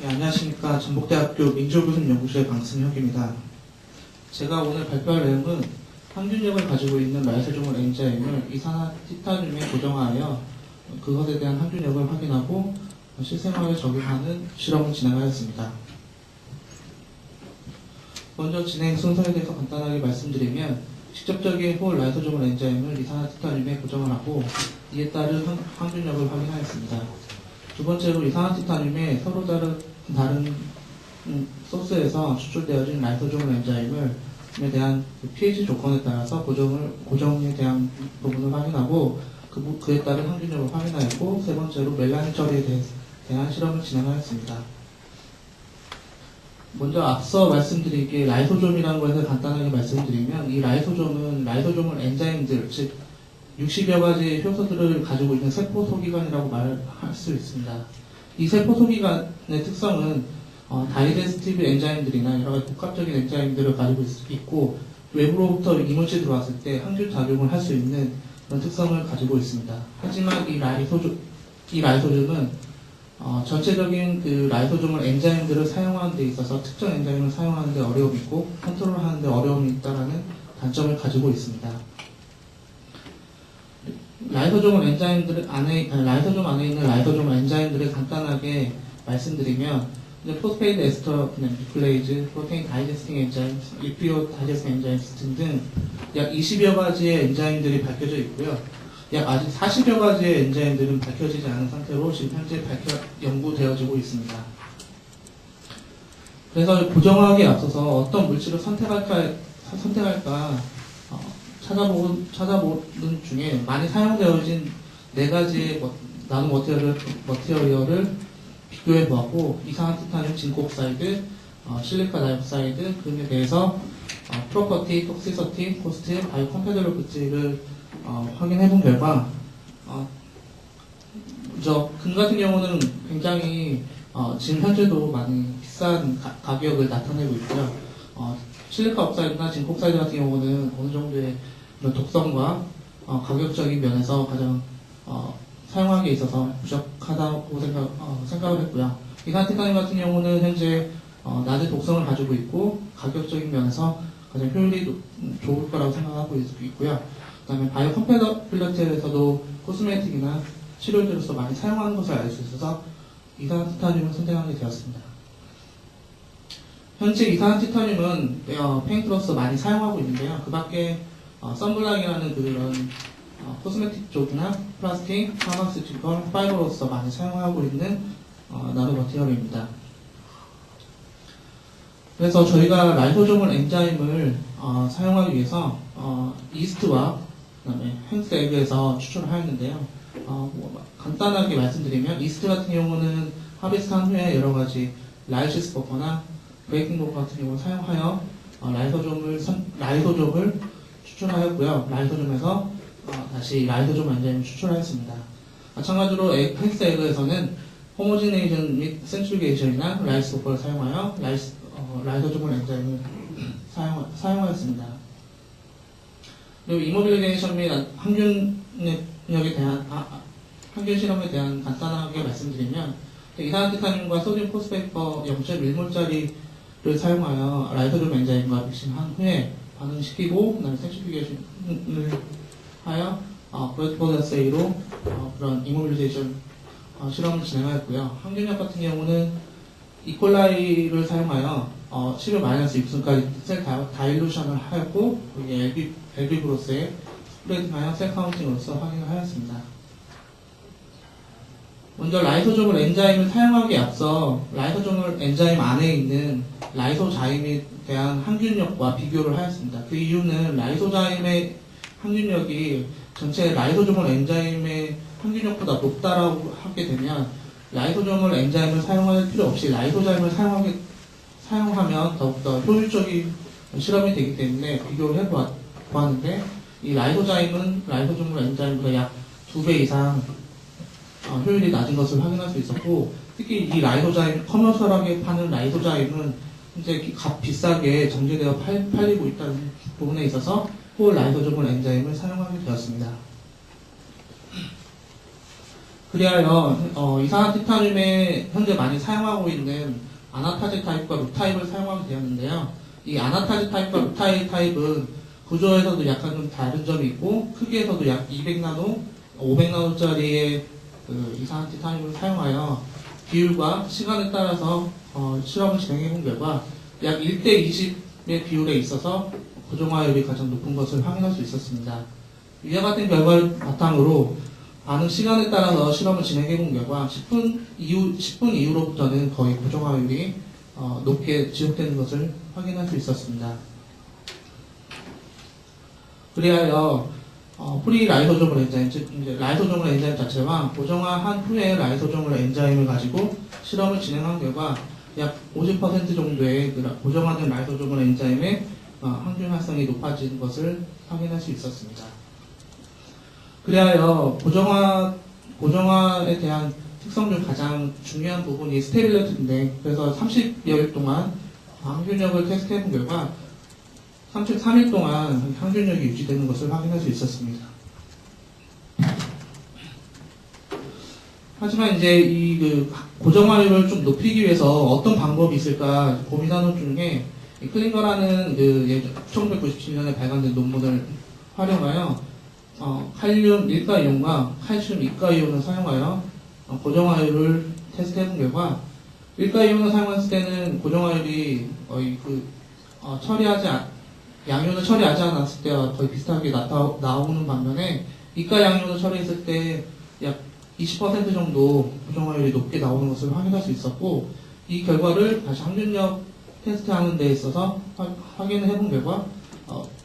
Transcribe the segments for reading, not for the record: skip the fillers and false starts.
네, 안녕하십니까. 전북대학교 민주교습연구소의 강승혁입니다. 제가 오늘 발표할 내용은 항균력을 가지고 있는 라이소조멀 엔자임을 이산화티타늄에 고정하여 그것에 대한 항균력을 확인하고 실생활에 적용하는 실험을 진행하였습니다. 먼저 진행 순서에 대해서 간단하게 말씀드리면, 직접적인 홀 라이소조멀 엔자임을 이산화티타늄에 고정을 하고 이에 따른 항균력을 확인하였습니다. 두 번째로 이산화티타늄에 서로 다른 소스에서 추출되어진 라이소조멀 엔자임에 대한 pH 조건에 따라서 고정에 대한 부분을 확인하고 그에 따른 항균력을 확인하였고, 세 번째로 멜라닌 처리에 대한 실험을 진행하였습니다. 먼저 앞서 말씀드리기에 라이소좀이라는 것에 간단하게 말씀드리면, 이 라이소좀은 라이소조멀 엔자임들, 즉 60여 가지 효소들을 가지고 있는 세포 소기관이라고 말할 수 있습니다. 이 세포 소기관의 특성은 다이제스티브 엔자임들이나 여러 가지 복합적인 엔자임들을 가지고 있고, 외부로부터 이물질이 들어왔을 때 항균 작용을 할 수 있는 그런 특성을 가지고 있습니다. 하지만 이 라이소좀은 전체적인 그 라이소조멀 엔자임들을 사용하는 데 있어서 특정 엔자임을 사용하는 데 어려움이 있고 컨트롤하는 데 어려움이 있다는 단점을 가지고 있습니다. 라이소좀 안에 있는 라이소조멀 엔자임들을 간단하게 말씀드리면, 포스페이드 에스터 뉴클레이즈, 프로테인 다이제스팅 엔자임, 리피오 다이제스팅 엔자임 등등 약 20여 가지의 엔자임들이 밝혀져 있고요. 약 아직 40여 가지의 엔자임들은 밝혀지지 않은 상태로 지금 현재 연구되어지고 있습니다. 그래서 고정하기에 앞서서 어떤 물질을 선택할까 찾아보는 중에 많이 사용되어진 4가지의 나노 머티리얼을 비교해 보았고, 이산화티타늄, 징크옥사이드, 실리카 다이옥사이드 등에 대해서 프로퍼티, 톡시서티, 코스트, 바이오 컴패더러블티를 확인해 본 결과, 금 같은 경우는 굉장히 지금 현재도 많이 비싼 가격을 나타내고 있고요. 실리카 옥사이드나 징크 옥사이드 같은 경우는 어느 정도의 독성과 가격적인 면에서 가장 사용하기에 있어서 부족하다고 생각을 했고요. 이산화티타늄 같은 경우는 현재 낮은 독성을 가지고 있고 가격적인 면에서 가장 효율이 좋을 거라고 생각하고 있고요. 그 다음에 바이오 컴패더빌리티에서도 코스메틱이나 치료제로서 많이 사용하는 것을 알 수 있어서 이산화티타늄을 선택하게 되었습니다. 현재 이산화티타늄은 페인트로서 많이 사용하고 있는데요. 그 밖에 선블락이라는 그런 코스메틱 쪽이나 플라스틱, 파마스티컬, 파이버로서 많이 사용하고 있는 나노 머티리얼입니다. 그래서 저희가 라이소조멀 엔자임을 사용하기 위해서 이스트와 그다음에 햄스 에그에서 추출을 하였는데요. 간단하게 말씀드리면, 이스트 같은 경우는 하비스트한 후에 여러 가지 라이시스 버퍼나 브레이킹 버퍼 같은 경우를 사용하여 라이소좀을 추출하였고요. 라이소좀에서 다시 라이소좀 엔자임을 추출하였습니다. 마찬가지로 햄스 에그에서는 호모지네이션 및 센트리게이션이나 라이스 버퍼를 사용하여 라이소조멀 엔자임을 사용하였습니다. 그리고 이모빌리제이션 및 항균력에 대한 항균 실험에 대한 간단하게 말씀드리면, 이산화티타늄과 소듐 포스페이퍼 0.1몰짜리를 사용하여 라이소조멀 엔자임과 믹싱한 후에 반응시키고, 그다음에 센트리퓨게이션을 하여 브래드포드 어세이로 그런 이모빌리제이션 실험을 진행하였고요. 항균력 같은 경우는 이콜라이를 사용하여 11-6승까지 셀 다일루션을 하였고, 거기에 엘비브로스에 스프레딩하여 셀 카운팅으로서 확인을 하였습니다. 먼저 라이소조멀 엔자임을 사용하기에 앞서 라이소조멀 엔자임 안에 있는 라이소자임에 대한 항균력과 비교를 하였습니다. 그 이유는 라이소자임의 항균력이 전체 라이소조멀 엔자임의 항균력보다 높다라고 하게 되면, 라이소조멀 엔자임을 사용할 필요 없이 라이소자임을 사용하면 더욱더 효율적인 실험이 되기 때문에 비교를 해보았는데, 이 라이소자임은 라이소조멀 엔자임보다 약 2배 이상 효율이 낮은 것을 확인할 수 있었고, 특히 이 라이소자임, 커머셜하게 파는 라이소자임은 현재 비싸게 정제되어 팔리고 있다는 부분에 있어서 홀 라이소조멀 엔자임을 사용하게 되었습니다. 그리하여 이산화티타늄에 현재 많이 사용하고 있는 아나타제 타입과 루 타입을 사용하게 되었는데요. 이 아나타제 타입과 루 타입은 구조에서도 약간 좀 다른 점이 있고 크기에서도 약 200나노, 500나노짜리의 그 이산화티타늄을 사용하여 비율과 시간에 따라서 실험을 진행해 본 결과 약 1대 20의 비율에 있어서 고정화율이 가장 높은 것을 확인할 수 있었습니다. 이와 같은 결과를 바탕으로 많은 시간에 따라서 실험을 진행해 본 결과 10분 이후로부터는 거의 고정화율이 높게 지속되는 것을 확인할 수 있었습니다. 그리하여 프리라이소조멀 엔자임, 즉 이제 라이소조멀 엔자임 자체와 고정화한 후에 라이소조멀 엔자임을 가지고 실험을 진행한 결과 약 50% 정도의 고정화된 라이소조멀 엔자임의 항균 활성이 높아진 것을 확인할 수 있었습니다. 그리하여 고정화에 대한 특성 중 가장 중요한 부분이 스테빌리티인데, 그래서 30여일 동안 항균력을 테스트해 본 결과 33일 동안 항균력이 유지되는 것을 확인할 수 있었습니다. 하지만 이제 이 고정화율을 좀 높이기 위해서 어떤 방법이 있을까 고민하는 중에 클링거라는 1997년에 발간된 논문을 활용하여 칼륨 1가이온과 칼슘 2가이온을 사용하여 고정화율을 테스트해 본 결과 1가이온을 사용했을 때는 고정화율이 거의 양이온을 처리하지 않았을 때와 거의 비슷하게 나오는 반면에 2가 양이온을 처리했을 때 약 20% 정도 고정화율이 높게 나오는 것을 확인할 수 있었고, 이 결과를 다시 항균력 테스트하는 데 있어서 확인을 해본 결과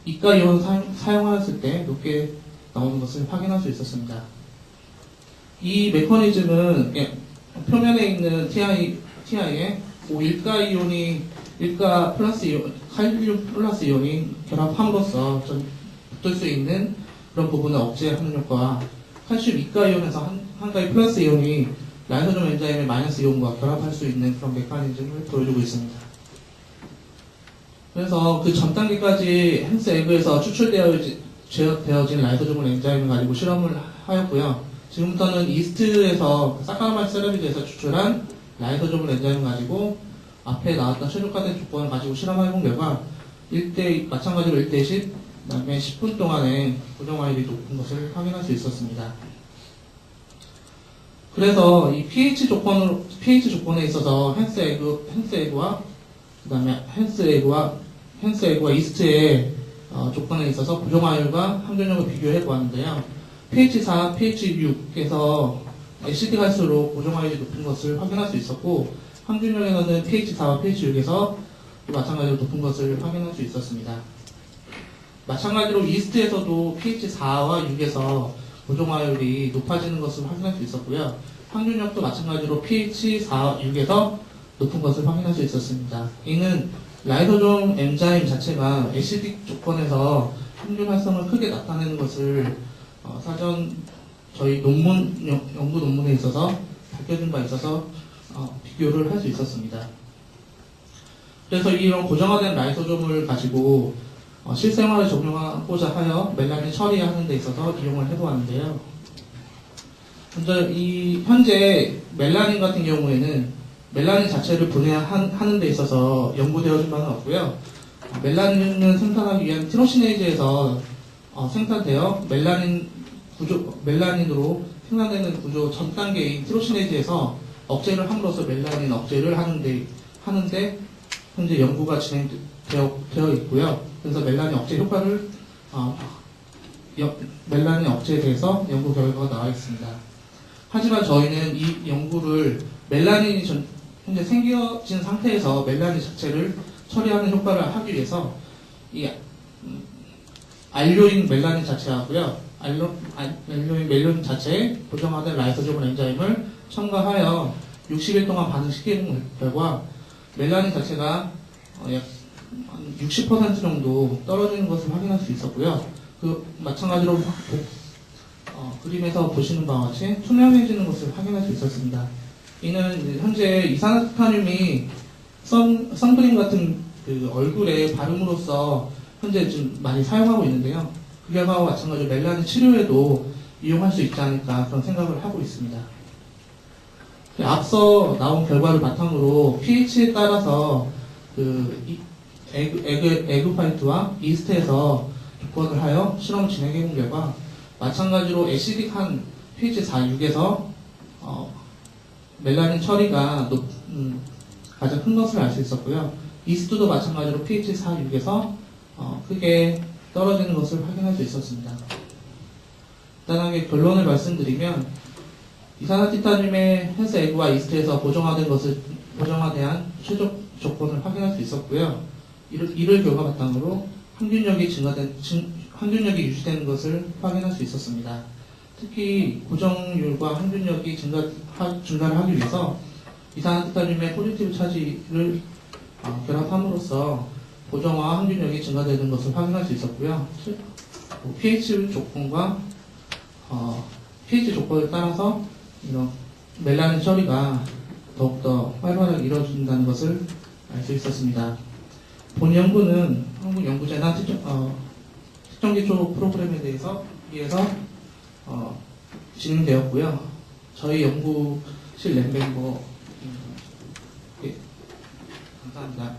2가 이온을 사용하였을 때 높게 나오는 것을 확인할 수 있었습니다. 이 메커니즘은 표면에 있는 TI에 1가 이온이 1가 플러스 이온, 칼륨 플러스 이온이 결합함으로써 붙을 수 있는 그런 부분을 억제하는 효과와 칼슘 2가 이온에서 한 가지 플러스 이온이 라이소좀 엔자임의 마이너스 이온과 결합할 수 있는 그런 메커니즘을 보여주고 있습니다. 그래서 그 전 단계까지 헨스 에그에서 추출되어진 라이소조멀 엔자임을 가지고 실험을 하였고요. 지금부터는 이스트에서 사카라마이드 세라미드에서 추출한 라이소조멀 엔자임을 가지고 앞에 나왔던 최적화된 조건을 가지고 실험해본 결과 마찬가지로 1대 10, 그 다음에 10분 동안에 고정화율이 높은 것을 확인할 수 있었습니다. 그래서 이 pH 조건에 있어서 헨스 에그와 그다음에 헨스 에그와 이스트의 조건에 있어서 고정화율과 항균력을 비교해 보았는데요. pH 4, pH 6에서 애시드 갈수록 고정화율이 높은 것을 확인할 수 있었고, 항균력에서는 pH 4와 pH 6에서 마찬가지로 높은 것을 확인할 수 있었습니다. 마찬가지로 이스트에서도 pH 4와 6에서 고정화율이 높아지는 것을 확인할 수 있었고요. 항균력도 마찬가지로 pH 4, 6에서 높은 것을 확인할 수 있었습니다. 이는 라이소좀 엔자임 자체가 애시딕 조건에서 항균 활성을 크게 나타내는 것을 사전 저희 연구 논문에 있어서 밝혀진 바 있어서 비교를 할 수 있었습니다. 그래서 이런 고정화된 라이소좀을 가지고 실생활에 적용하고자 하여 멜라닌 처리하는 데 있어서 이용을 해보았는데요. 현재 멜라닌 같은 경우에는 멜라닌 자체를 분해하는 데 있어서 연구되어진 바는 없고요. 멜라닌을 생산하기 위한 티로시네이즈에서 생산되어 멜라닌으로 생산되는 구조 전 단계인 티로시네이즈에서 억제를 함으로써 멜라닌 억제를 하는데 현재 연구가 진행되어 있고요. 그래서 멜라닌 억제 효과를 멜라닌 억제에 대해서 연구 결과가 나와 있습니다. 하지만 저희는 이 연구를 멜라닌이 현재 생겨진 상태에서 멜라닌 자체를 처리하는 효과를 하기 위해서 이 알료인 멜라닌 자체하고요, 알료인 멜라닌 자체에 고정화된 라이소조멀 엔자임을 첨가하여 60일 동안 반응시키는 결과 멜라닌 자체가 약 60% 정도 떨어지는 것을 확인할 수 있었고요. 마찬가지로 그림에서 보시는 바와 같이 투명해지는 것을 확인할 수 있었습니다. 이는 현재 이산화탄륨이 선크림 같은 얼굴에 바름으로써 현재 좀 많이 사용하고 있는데요. 그 결과와 마찬가지로 멜라닌 치료에도 이용할 수 있지 않을까 그런 생각을 하고 있습니다. 앞서 나온 결과를 바탕으로 pH에 따라서 에그파이트와 이스트에서 조건을 하여 실험을 진행해본 결과 마찬가지로 애시딕한 pH 4, 6에서 멜라닌 처리가 가장 큰 것을 알 수 있었고요. 이스트도 마찬가지로 pH 4, 6에서 크게 떨어지는 것을 확인할 수 있었습니다. 간단하게 결론을 말씀드리면 이산화티타늄의 헬스 에그와 이스트에서 보정화대한 최적 조건을 확인할 수 있었고요. 이를 결과 바탕으로 항균력이 유지되는 것을 확인할 수 있었습니다. 특히 고정률과 항균력이 증가를 하기 위해서 이산화티타늄의 포지티브 차지를 결합함으로써 고정화와 항균력이 증가되는 것을 확인할 수 있었고요. pH 조건과 pH 조건에 따라서 이런 멜라닌 처리가 더욱더 활발하게 이루어진다는 것을 알 수 있었습니다. 본 연구는 한국연구재단 특정기초 프로그램에 대해서 진행되었고요. 저희 연구실 랩멤버 감사합니다.